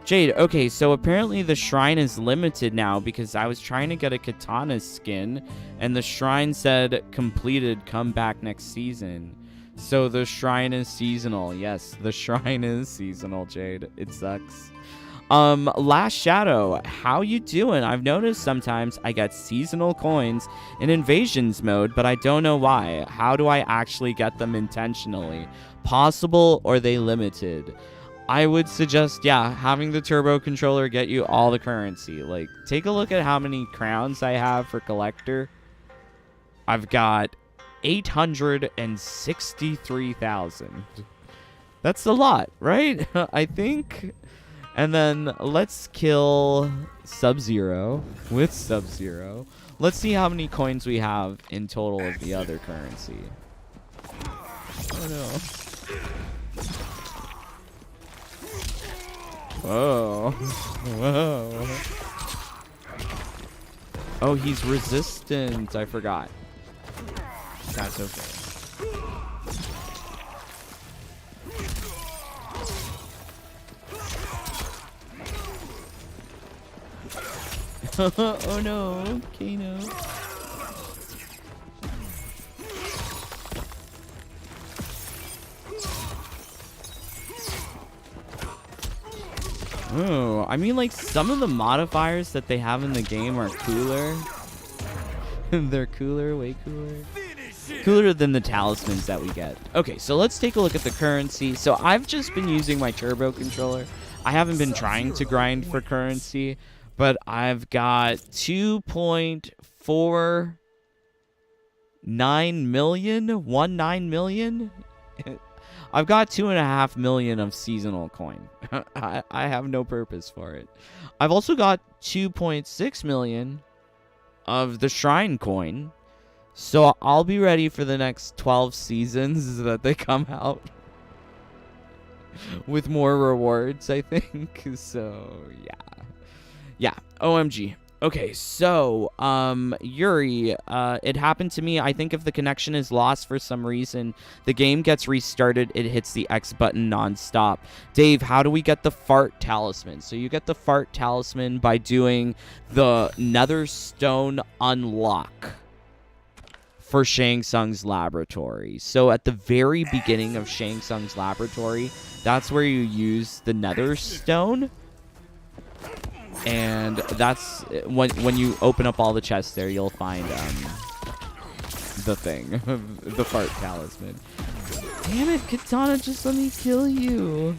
Jade, okay, so apparently the shrine is limited now because I was trying to get a katana skin and the shrine said completed, come back next season. So the shrine is seasonal. Yes, the shrine is seasonal, Jade. It sucks. Last Shadow, how you doing? I've noticed sometimes I get seasonal coins in invasions mode, but I don't know why. How do I actually get them intentionally? Possible or they limited? I would suggest, yeah, having the turbo controller get you all the currency. Like, take a look at how many crowns I have for collector. I've got 863,000. That's a lot, right? I think. And then let's kill Sub-Zero with Sub-Zero. Let's see how many coins we have in total of the other currency. Oh no. Whoa. Whoa. Oh, he's resistant. I forgot. That's okay. Oh no, Kano. Oh, I mean, like, some of the modifiers that they have in the game are cooler. They're cooler, way cooler. Cooler than the talismans that we get. Okay, so let's take a look at the currency. So I've just been using my turbo controller. I haven't been trying to grind for currency, but I've got 2.49 million, 19 million. I've got 2.5 million of seasonal coin. I have no purpose for it. I've also got 2.6 million of the shrine coin. So I'll be ready for the next 12 seasons that they come out. With more rewards, I think. So, yeah. Yeah, OMG. Okay, so, Yuri, it happened to me. I think if the connection is lost for some reason, the game gets restarted, it hits the X button nonstop. Dave, how do we get the fart talisman? So you get the fart talisman by doing the Nether Stone unlock. for Shang Tsung's laboratory. So at the very beginning of Shang Tsung's laboratory, that's where you use the Nether Stone. And that's when you open up all the chests there, you'll find the thing, the fart talisman. Damn it, Katana, just let me kill you.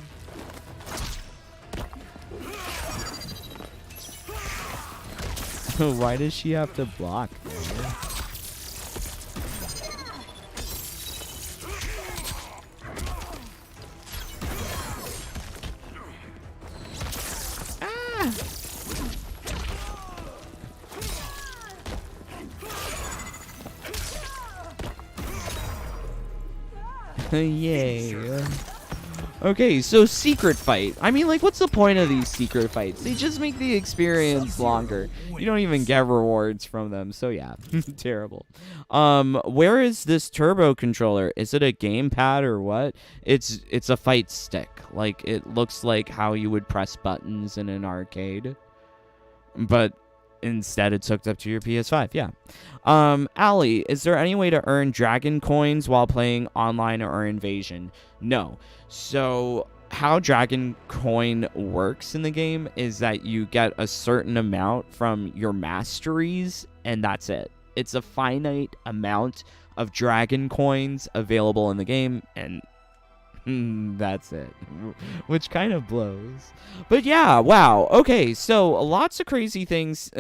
Why does she have to block me? Yay. Okay, so secret fight. I mean, like, what's the point of these secret fights? They just make the experience longer. You don't even get rewards from them, so yeah. Terrible. Where is this turbo controller? Is it a gamepad or what? It's a fight stick. Like, it looks like how you would press buttons in an arcade. But instead, it's hooked up to your PS5, yeah. Allie, is there any way to earn dragon coins while playing online or invasion? No. So how dragon coin works in the game is that you get a certain amount from your masteries, and that's it. It's a finite amount of dragon coins available in the game, and that's it, which kind of blows. But yeah, wow. Okay, so lots of crazy things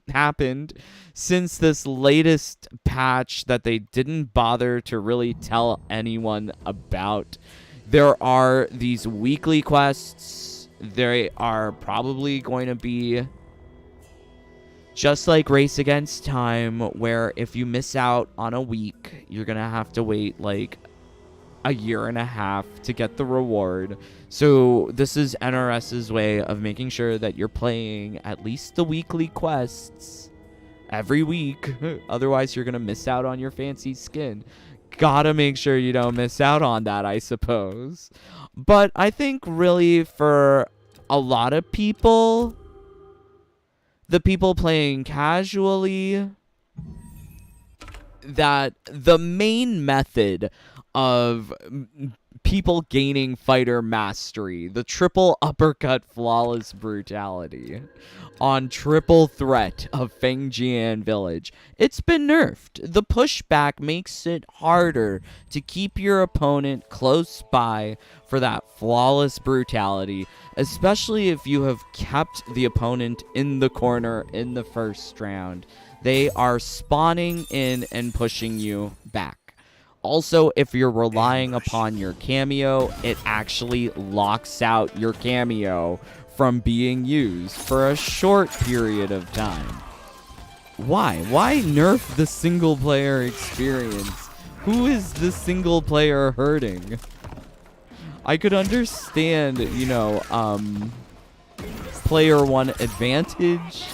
happened since this latest patch that they didn't bother to really tell anyone about. There are these weekly quests. They are probably going to be just like Race Against Time, where if you miss out on a week, you're going to have to wait like a year and a half to get the reward. So this is NRS's way of making sure that you're playing at least the weekly quests every week. Otherwise, you're going to miss out on your fancy skin. Gotta make sure you don't miss out on that, I suppose. But I think really for a lot of people, the people playing casually, that the main method of people gaining fighter mastery, the triple uppercut flawless brutality on triple threat of Fengjian Village, it's been nerfed. The pushback makes it harder to keep your opponent close by for that flawless brutality, especially if you have kept the opponent in the corner in the first round. They are spawning in and pushing you back. Also, if you're relying upon your cameo, it actually locks out your cameo from being used for a short period of time. Why? Why nerf the single player experience? Who is the single player hurting? I could understand, you know, player one advantage,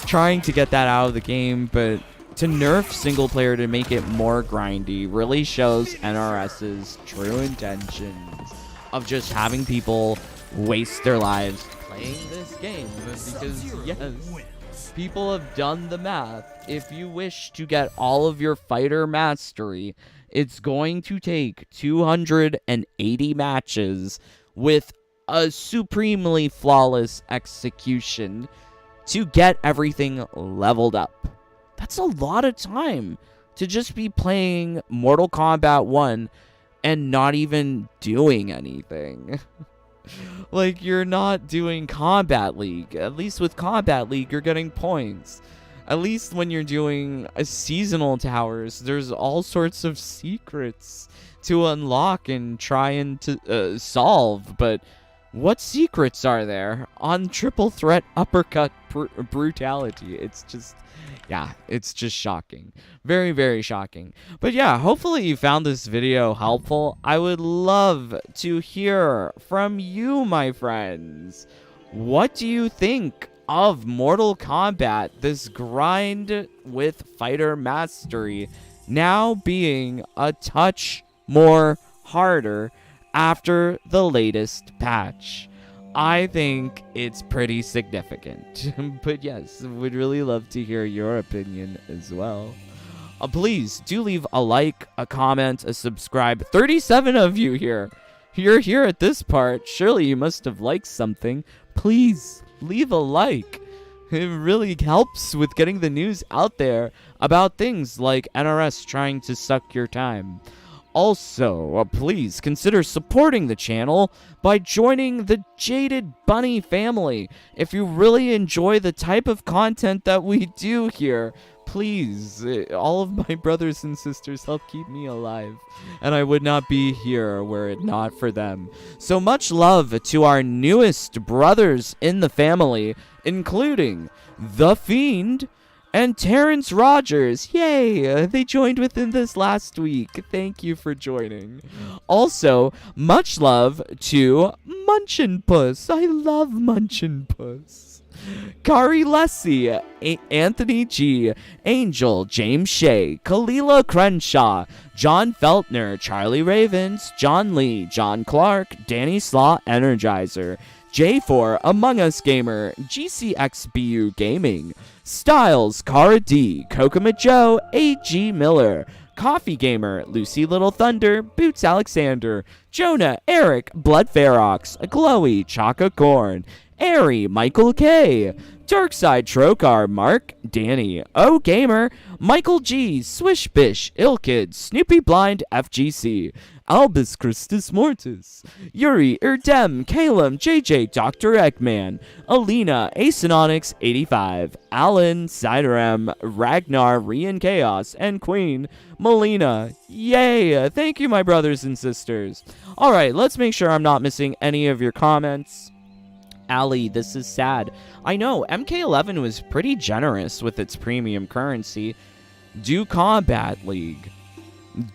trying to get that out of the game, but to nerf single player to make it more grindy really shows NRS's true intentions of just having people waste their lives playing this game. Because yes, people have done the math. If you wish to get all of your fighter mastery, it's going to take 280 matches with a supremely flawless execution to get everything leveled up. That's a lot of time to just be playing Mortal Kombat 1 and not even doing anything. Like, you're not doing Combat League. At least with Combat League, you're getting points. At least when you're doing seasonal towers, there's all sorts of secrets to unlock and try and to solve. But what secrets are there on triple threat uppercut brutality? It's just... yeah, it's just shocking. Very, very shocking. But yeah, hopefully you found this video helpful. I would love to hear from you, my friends. What do you think of Mortal Kombat, this grind with fighter mastery, now being a touch more harder after the latest patch? I think it's pretty significant. But yes, would really love to hear your opinion as well. Please do leave a like, a comment, a subscribe. 37 of you here. You're here at this part. Surely you must have liked something. Please leave a like. It really helps with getting the news out there about things like NRS trying to suck your time. Also, please consider supporting the channel by joining the Jaded Bunny family. If you really enjoy the type of content that we do here, please, all of my brothers and sisters help keep me alive, and I would not be here were it not for them. So much love to our newest brothers in the family, including The Fiend and Terrence Rogers. Yay! They joined within this last week. Thank you for joining. Also, much love to Munchin Puss. I love Munchin Puss. Kari Lessie, Anthony G, Angel, James Shea, Kalila Crenshaw, John Feltner, Charlie Ravens, John Lee, John Clark, Danny Slaw Energizer, J4, Among Us Gamer, GCXBU Gaming, Styles, Cara D, Kokoma Joe, A.G. Miller, Coffee Gamer, Lucy Little Thunder, Boots Alexander, Jonah, Eric, Blood Ferox, Glowy, Chaka Corn, Airy, Michael K, Darkside Trokar, Mark, Danny, O Gamer, Michael G, Swishbish, Ilkid, Snoopy Blind, FGC, Albus Christus Mortis, Yuri, Erdem, Calum, JJ, Dr. Eggman, Alina, Acenonics 85, Alan, Siderem, Ragnar, Rian Chaos, and Queen, Melina. Yay! Thank you, my brothers and sisters. Alright, let's make sure I'm not missing any of your comments. Ali, this is sad. I know, MK11 was pretty generous with its premium currency. Do Combat League.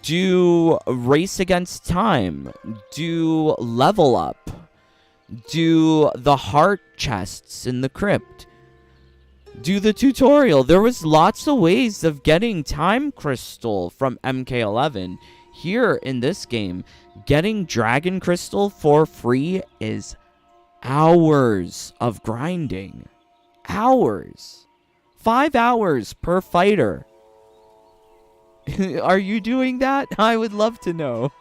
Do Race Against Time. Do Level Up. Do the Heart Chests in the Crypt. Do the tutorial. There was lots of ways of getting Time Crystal from MK11. Here in this game, getting Dragon Crystal for free is hours of grinding. Hours. 5 hours per fighter. Are you doing that? I would love to know.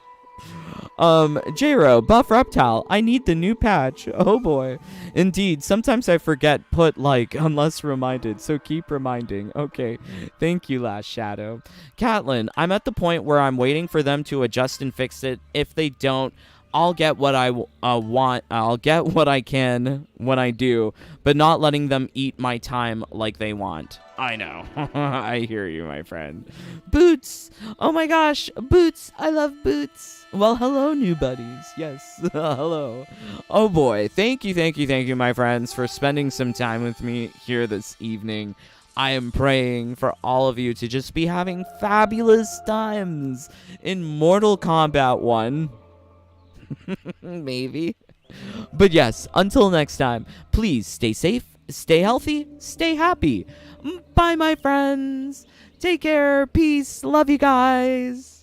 J-Ro, Buff Reptile, I need the new patch. Oh boy. Indeed, sometimes I forget put like unless reminded, so keep reminding. Okay, thank you, Last Shadow. Catlin, I'm at the point where I'm waiting for them to adjust and fix it. If they don't, I'll get what I want. I'll get what I can when I do, but not letting them eat my time like they want. I know. I hear you, my friend. Boots! Oh my gosh, Boots! I love Boots! Well, hello, new buddies. Yes, hello. Oh boy, thank you, my friends, for spending some time with me here this evening. I am praying for all of you to just be having fabulous times in Mortal Kombat 1. Maybe. But yes, until next time, please stay safe, stay healthy, stay happy. Bye, my friends. Take care. Peace. Love you guys.